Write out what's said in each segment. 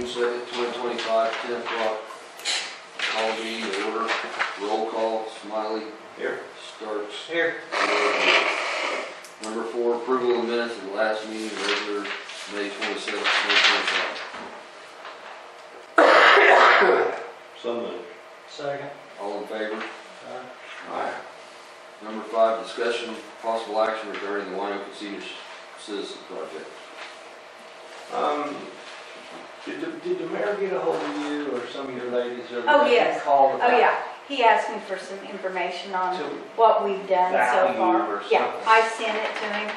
June 2nd, 2025, 10 o'clock. Call meeting to order. Roll call. Smiley. Here. Starks. Here. Number 4, approval of minutes of the last meeting, regular May 27th, 2025. So moved. Second. All in favor? Aye. Number 5, discussion, possible action regarding the Winoka Senior Citizen Project. Did the mayor get a hold of you or some of your ladies over Oh, there? yes. Called Oh, about yeah. He asked me for some information on to what we've done so value far. or Yeah, something. I sent it to him.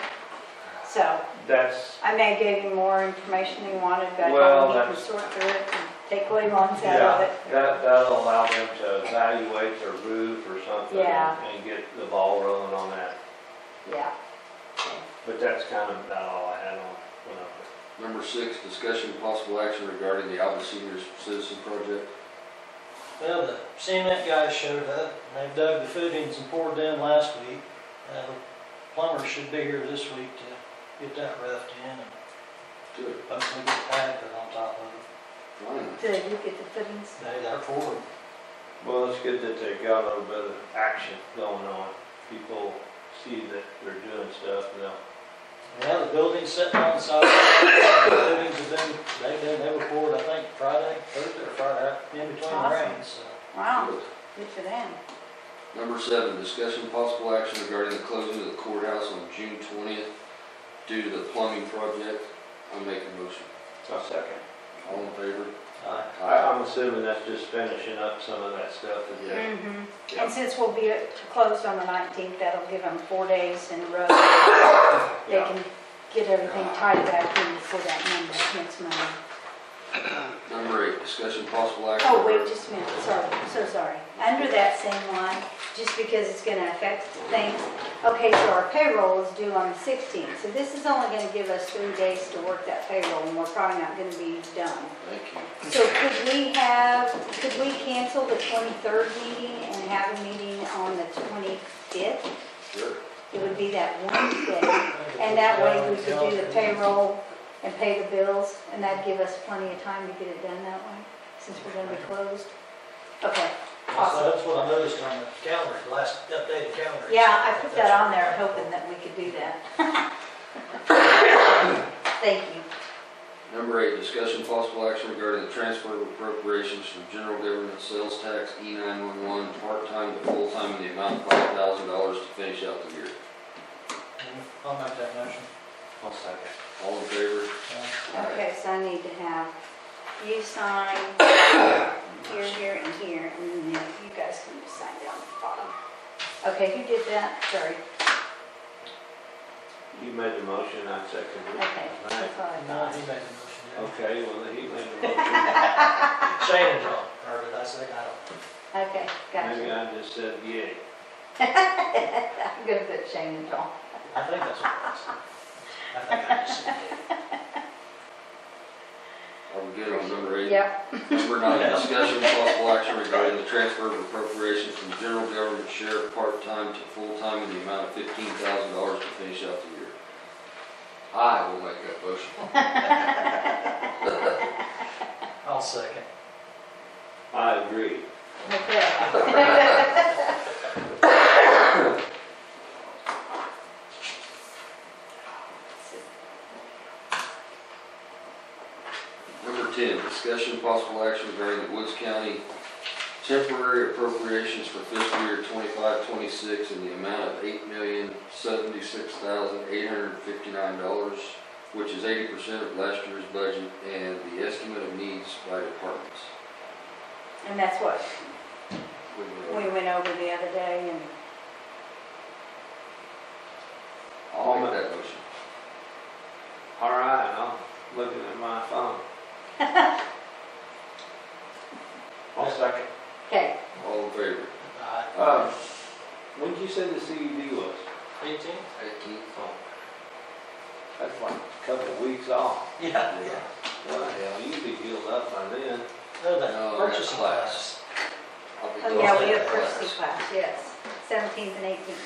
So That's, I may give him more information than he wanted, but I Well, told him he can that's- sort through it and take what he wants out of yeah, it. that'll allow them to evaluate their roof or something. Yeah. And get the ball rolling on that. Yeah. But that's kind of about all I had on. Number 6, discussion, possible action regarding the Alba Senior Citizen Project. Well, the cement guys showed up, and they dug the footings and poured them last week. Plumbers should be here this week to get that roughed in and Good. hopefully get the pad put on top of it. Fine. Did you get the footings? They're forward. Well, it's good that they got a little bit of action going on. People see that they're doing stuff and they'll. Yeah, the building's sitting on site. The footings have been, they were poured, I think, Thursday or Friday, in between the Awesome. rains, so. Wow, good for them. Number 7, discussion, possible action regarding the closing of the courthouse on June 20th due to the plumbing project. I'll make a motion. A second. All in favor? I'm assuming that's just finishing up some of that stuff that they. Mm-hmm. And since we'll be closed on the 19th, that'll give them 4 days in a row. They can get everything tied back in before that next Monday. Number 8, discussion, possible action. Oh, wait just a minute, sorry, so sorry. Under that same line, just because it's gonna affect things, okay, so our payroll is due on the 16th. So this is only gonna give us 3 days to work that payroll, and we're probably not gonna be done. Thank you. So could we cancel the 23rd meeting and have a meeting on the 25th? Sure. It would be that Wednesday, and that way we could do the payroll and pay the bills, and that'd give us plenty of time to get it done that way, since we're gonna be closed. Okay, So awesome. that's what I noticed on the calendar, the last updated calendar. Yeah, I put that on there hoping that we could do that. Thank you. Number 8, discussion, possible action regarding the transfer of appropriations from general government sales tax E911 part-time to full-time in the amount of $5,000 to finish out the year. I'll make that motion. I'll second. All in favor? Okay, so I need to have you sign here, and here, and then you guys can just sign down at the bottom. Okay, who did that? Sorry. You made the motion, I seconded it. Okay, that's what I No, thought. he made the motion. yeah. Okay, well, he made the motion. Shane and John, or did I say I don't? Okay, Maybe gotcha. I just said yay. I'm gonna put Shane and John. I think that's what it was. I think I just said it. Are we good on number 8? Yep. Number 9, discussion, possible action regarding the transfer of appropriations from general government sheriff part-time to full-time in the amount of $15,000 to finish out the year. I will make that motion. I'll second. I agree. Okay. Number 10, discussion, possible action regarding the Woods County temporary appropriations for fiscal year 25-26 in the amount of $8,076,859, which is 80% of last year's budget, and the estimate of needs by departments. And that's what we went over the other day, and I'll make that motion. All right, I'm looking at my phone. I'll second. okay, All in favor? When did you say the CED was? 18? 18. Oh, that's like a couple of weeks off. Yeah. Well, hell, you'd be healed up by then. No, the No, purchasing that's class. I'll be oh glad yeah, to we have that purchasing class, yes, 17th and 18th.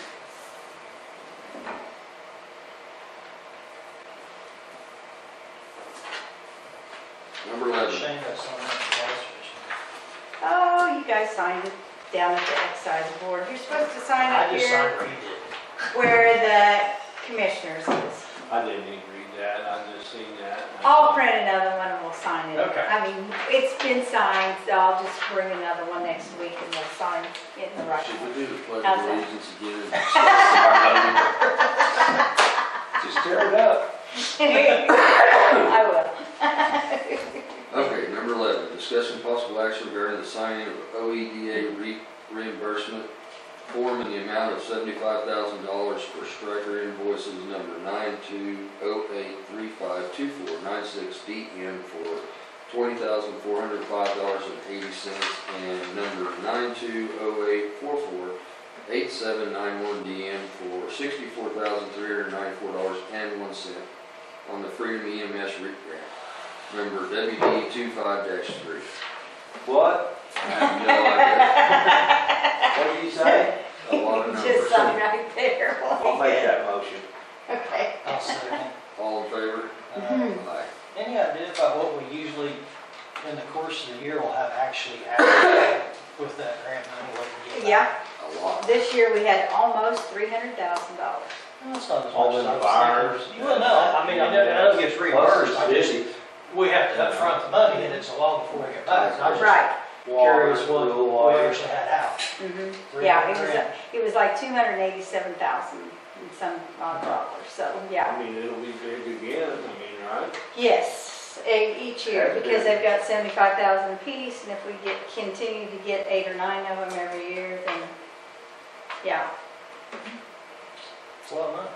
Number 11, Shame that's not on the gas station. Oh, you guys signed it down at the excise board. You're supposed to sign I up just here signed read it. where the commissioners is. I didn't even read that, I just seen that. I'll print another one and we'll sign it. Okay. I mean, it's been signed, so I'll just bring another one next week and we'll sign it in the right should one. we do the pledge How's of that? allegiance again? Just tear it up. I will. Okay, number 11, discussion possible action regarding the signing of OEDA reimbursement form in the amount of $75,000 for striker invoices number 9208352496DN for $20,405.80 and number 9208448791DN for $64,394.01 on the Freedom EMS REAP grant. Number WD25-3. What? I have no idea. What did you say? A lot of Just numbers. sign right there. I'll make that motion. Okay. I'll second. All in favor? Mhm. Aye. Any idea about what we usually, in the course of the year, will have actually added with that grant money? What we get back? Yeah, A lot. this year we had almost $300,000. Well, it's not as All much as them I was fires. thinking. Well, no, I mean, I know it gets reimbursed. I just, City, we have to upfront the money and it's a while before we get back. I was just Right. water, curious what real we water. actually had out. Mhm. 300 Yeah, grand. it was like 287,000 and some odd dollars, so, yeah. I mean, it'll be big again, I mean, right? Yes, each year, That's because good. they've got 75,000 apiece, and if we continue to get 8 or 9 of them every year, then, yeah, It's a lot of money.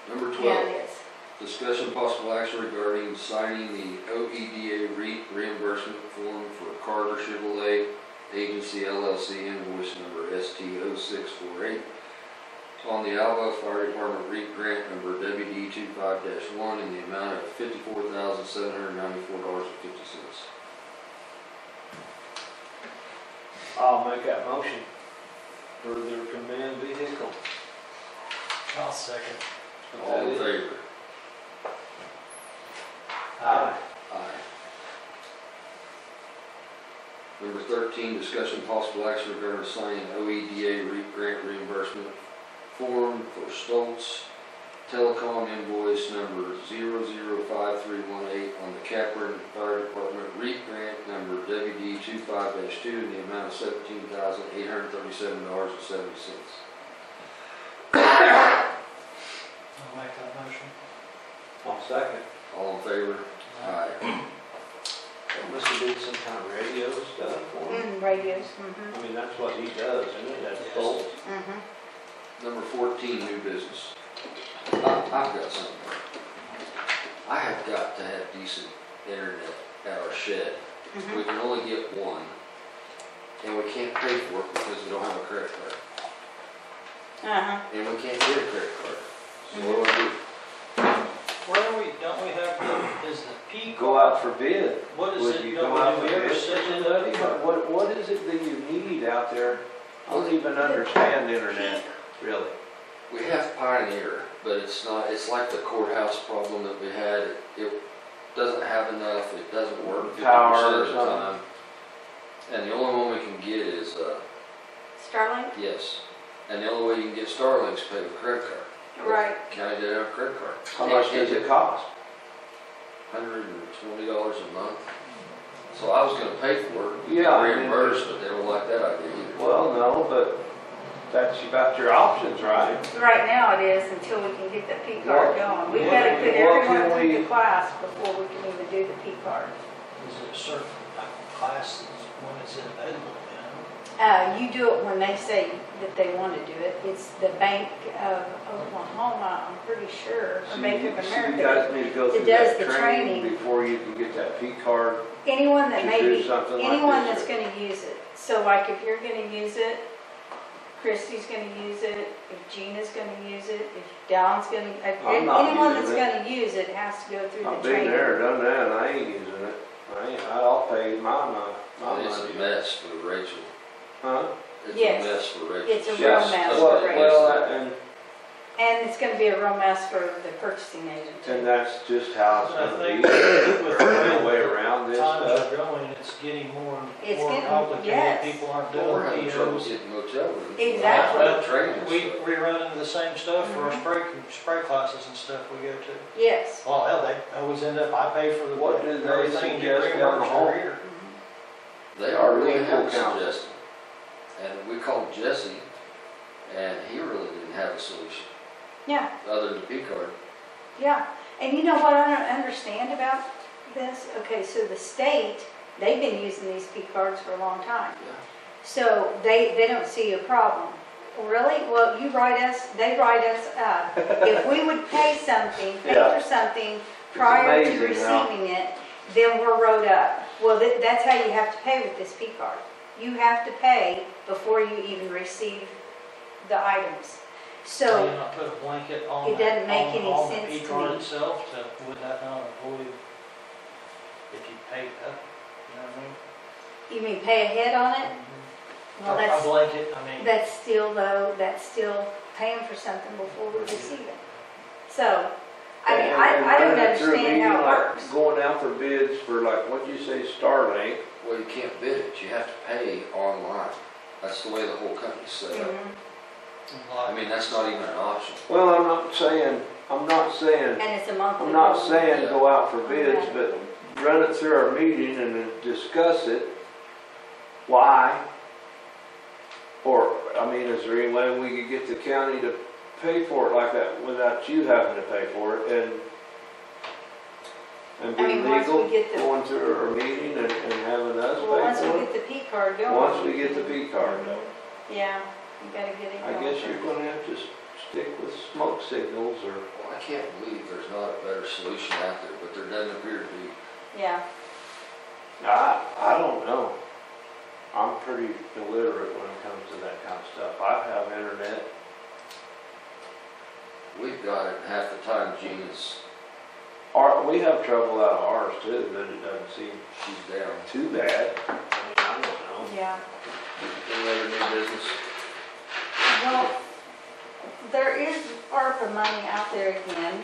Number yeah, 12, it is. discussion possible action regarding signing the OEDA reimbursement form for Carter Chevrolet Agency LLC invoice number ST0648 on the Alva Fire Department REAP grant number WD25-1 in the amount of $54,794.50. I'll make that motion for their command vehicle. I'll second. All in favor? Aye. Aye. Number 13, discussion possible action regarding signing OEDA grant reimbursement form for Stoltz Telecom invoice number 005318 on the Capron Fire Department REAP grant number WD25-2 in the amount of $17,837.70. I'll make that motion. I'll second. All in favor? Aye. That must have been some kind of radio stuff for him. Radios, I mean, that's what he does, isn't it? That's Yes. bolt. Number 14, new business. I've got something. I have got to have decent internet at our shed. We can only get one, and we can't pay for it because we don't have a credit card. And we can't get a credit card. So what do I do? Don't we have is the P Go out for bid. What is Would it, you do go out we for ever bid set for it somebody? up? What is it that you need out there? I don't even understand the internet, really. We have Pioneer, but it's not, it's like the courthouse problem that we had. It doesn't have enough, it doesn't work 50% Power or of the something. time. And the only one we can get is, Starlink? yes. And the only way you can get Starlink's pay with credit card. Right. County didn't have a credit card. How much does it cost? $120 a month. So I was gonna pay for it. Yeah, I mean, Reimbursed, but they don't like that idea either. Well, no, but that's about your options, right? Right now it is until we can get the P card going. We've got to put what everyone can through we- the class before we can even do the P card. Is it a certain class when it's available, You do it when they say that they want to do it. It's the Bank of Oklahoma, I'm pretty sure, or Bank of So you America. guys need to go It through does that the training training. before you can get that P card. Anyone that to may do be, something like anyone this, that's going to use it. So like if you're going to use it, Christy's going to use it, if Gina's going to use it, if Don's going to, I'm not anyone that's using it. going to use it has to go through the I've been training. there, done that, and I ain't using it. I'll pay my It's a money. mess for Rachel. Huh? It's Yes. a mess for Rachel. It's a She real has to mess touch for it. Rachel. Well, And it's going to be a real mess for the purchasing agent and too. that's just how it's I gonna think be. with There's no way around this Times going, it's getting more and It's more getting- complicated. yes. People aren't Well, we're having doing trouble POs. getting motel rooms. Exactly. Without training We stuff. run into the same stuff for our spray classes and stuff we go to. Yes. Well, hell, they always end up, I pay for the. What do they everything and get suggest down the reimbursed hall? every year. They are really Legal good counsel. suggesting. And we called Jesse, and he really didn't have a solution, Yeah, other than the P card. yeah. And you know what I don't understand about this? Okay, so the state, they've been using these P cards for a long time. Yeah. So they don't see a problem. Really? Well, they write us up. If we would pay Yeah. for something prior to amazing how- receiving it, then we're wrote up. Well, that's how you have to pay with this P card. You have to pay before you even receive the items. So So, you not put a blanket on It that, doesn't make any on the sense P to card me. itself, would that not avoid if you paid up, you know what I mean? you mean pay ahead on it? Well, A blanket, I mean. that's still paying for something before we receive it. So, I mean, And I don't running it through a understand meeting, how it like works. Going out for bids for like, what'd you say, Starlink? Well, you can't bid it, you have to pay online. That's the way the whole company's set up. Mhm. I mean, that's not even an option. Well, I'm not saying, And it's a monthly. I'm not bill. saying go out for bids, but Okay. run it through our meeting and then discuss it. Why? Or, I mean, is there any way we could get the county to pay for it like that without you having to pay for it and be I mean, once we legal, get the- going through our meeting and having us Well, once pay we for get it? the P card going. Once we get the P card Mhm. though. Yeah, you gotta get it I going. guess you're gonna have to stick with smoke signals or, Well, I can't believe there's not a better solution out there, but there doesn't appear to be. Yeah, I don't know. I'm pretty illiterate when it comes to that kind of stuff. I have internet. We've got it half the time Gene is, We have trouble out of ours too, but it doesn't seem she's down. too bad. I mean, I don't know. yeah. Any other new business? Well, there is ARPA money out there again.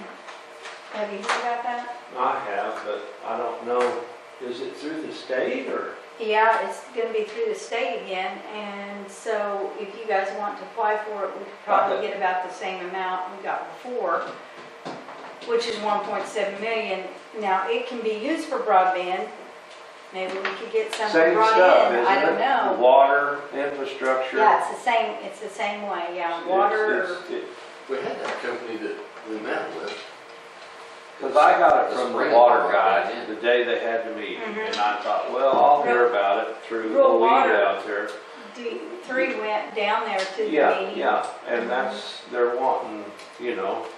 Have you heard about that? I have, but I don't know. Is it through the state or? Yeah, it's gonna be through the state again, and so if you guys want to apply for it, we could probably get about the same amount we got before, which is 1.7 million. Now, it can be used for broadband. Maybe we could get something Same brought stuff, in, isn't I don't it? know. Water, infrastructure. Yeah, it's the same way, yeah, water. We had that company that we met with. Because I got it The from the spring water brought guy it in. the day they had the meeting, Mhm. and I thought, well, I'll hear about it through Rural Louise water. out there. Three went down there to the Yeah, meeting. yeah, and Mhm. that's, they're wanting, to Yes,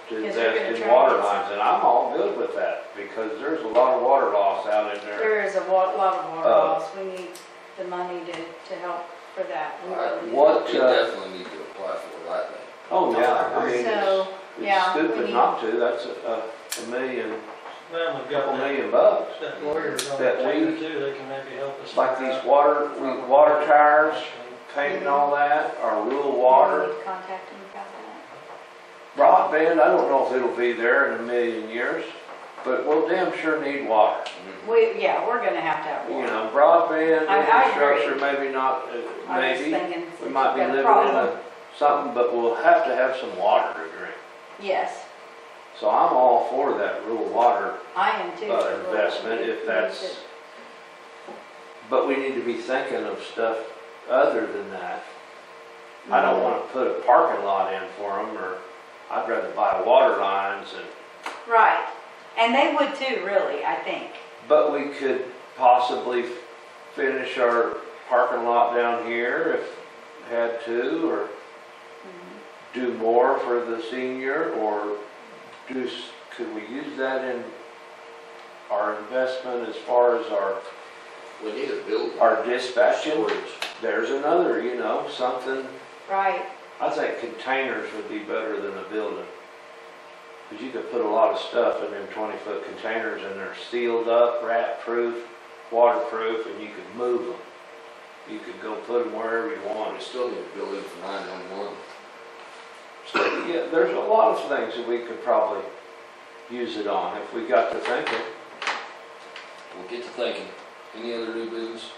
they're invest gonna in try water and- lines, and I'm all good with that, because there's a lot of water loss out in there. There is a lot of water Uh, loss. We need the money to help for that. We really do. What, We definitely need to apply for it, I think. Oh, yeah, I mean, So, it's yeah, we stupid need- not to, that's a million, Well, we've got couple that, million bucks. that lawyers on That the we- table too, they can maybe help us. Like figure these out- water towers, painting all that, our rural water. We need to contact them about that. Broadband, I don't know if it'll be there in a million years, but we'll damn sure need water. We're gonna have to have You water. know, broadband, I agree. infrastructure, maybe not, I was maybe. thinking, We since might be you've got a living in problem. something, but we'll have to have some water to drink. Yes, So I'm all for that rural water I am too. investment, if We that's, need to- but we need to be thinking of stuff other than that. I don't want to put a parking lot in for them, or I'd rather buy water lines and, Right, and they would too, really, I think. but we could possibly finish our parking lot down here if had to, or Mhm. do more for the senior, or could we use that in our investment as far as We need a building. our dispatching? Storage. There's another, something, Right, I think containers would be better than a building. Because you could put a lot of stuff in them 20-foot containers, and they're sealed up, rat-proof, waterproof, and you could move them. You could go put them wherever you We wanted. still need a building for 911. So, yeah, there's a lot of things that we could probably use it on if we got to thinking. We'll get to thinking. Any other new business?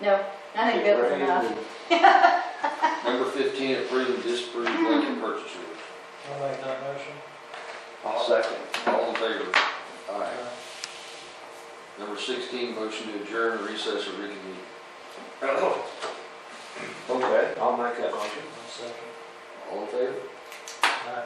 No, I think that was enough. Number 15, approve and disapprove blanket purchase orders. I'll make that motion. I'll second. All in favor? Aye. Number 16, motion to adjourn or recess or reconvene. Okay, I'll make that motion. I'll second. All in favor? Aye.